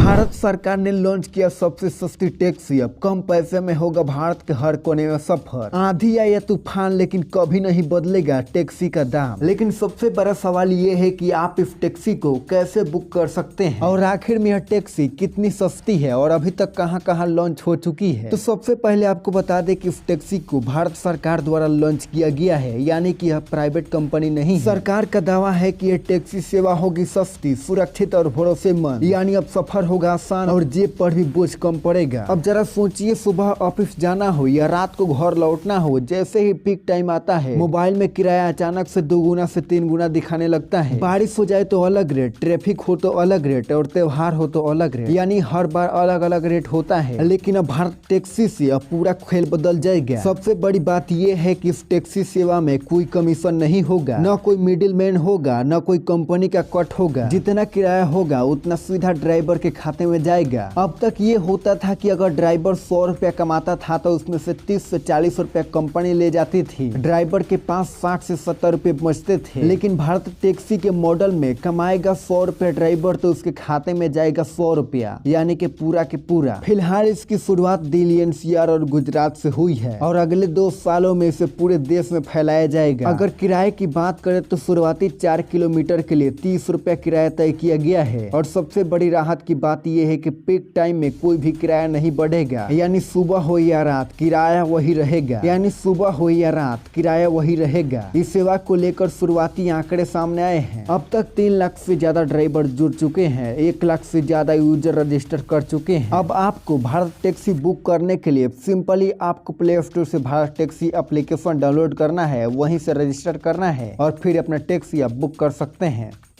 भारत सरकार ने लॉन्च किया सबसे सस्ती टैक्सी। अब कम पैसे में होगा भारत के हर कोने में सफर। आंधी आए या तूफान, लेकिन कभी नहीं बदलेगा टैक्सी का दाम। लेकिन सबसे बड़ा सवाल ये है कि आप इस टैक्सी को कैसे बुक कर सकते हैं और आखिर में यह टैक्सी कितनी सस्ती है और अभी तक कहां कहां लॉन्च हो चुकी है। तो सबसे पहले आपको बता दें कि इस टैक्सी को भारत सरकार द्वारा लॉन्च किया गया है, यानी कि यह प्राइवेट कंपनी नहीं है। सरकार का दावा है कि यह टैक्सी सेवा होगी सस्ती, सुरक्षित और भरोसेमंद, यानी अब सफर होगा आसान और जेब पर भी बोझ कम पड़ेगा। अब जरा सोचिए, सुबह ऑफिस जाना हो या रात को घर लौटना हो, जैसे ही पीक टाइम आता है मोबाइल में किराया अचानक से 2 गुना से 3 गुना दिखाने लगता है। बारिश हो जाए तो अलग रेट, ट्रैफिक हो तो अलग रेट और त्योहार हो तो अलग रेट, यानी हर बार अलग अलग रेट होता है। लेकिन अब भारत टैक्सी से अब पूरा खेल बदल जाएगा। सबसे बड़ी बात यह है कि इस टैक्सी सेवा में कोई कमीशन नहीं होगा, न कोई मिडिल मैन होगा, न कोई कंपनी का कट होगा। जितना किराया होगा उतना सीधा ड्राइवर के खाते में जाएगा। अब तक ये होता था कि अगर ड्राइवर 100 रुपया कमाता था तो उसमें से 30 से 40 रुपया कंपनी ले जाती थी। ड्राइवर के पास 60 से 70 रुपए बचते थे। लेकिन भारत टैक्सी के मॉडल में कमाएगा 100 रुपया ड्राइवर तो उसके खाते में जाएगा 100 रुपया, यानी कि पूरा के पूरा। फिलहाल इसकी शुरुआत दिल्ली एनसीआर और गुजरात से हुई है और अगले 2 सालों में इसे पूरे देश में फैलाया जाएगा। अगर किराए की बात करें तो शुरुआती 4 किलोमीटर के लिए 30 रुपया किराया तय किया गया है। और सबसे बड़ी राहत की बात यह है कि पीक टाइम में कोई भी किराया नहीं बढ़ेगा, यानी सुबह हो या रात किराया वही रहेगा, इस सेवा को लेकर शुरुआती आंकड़े सामने आए हैं। अब तक 3 लाख से ज्यादा ड्राइवर जुड़ चुके हैं, 1 लाख से ज्यादा यूजर रजिस्टर कर चुके हैं। अब आपको भारत टैक्सी बुक करने के लिए सिंपली आपको प्ले स्टोर से भारत टैक्सी एप्लीकेशन डाउनलोड करना है, वहीं से रजिस्टर करना है और फिर अपना टैक्सी आप बुक कर सकते हैं।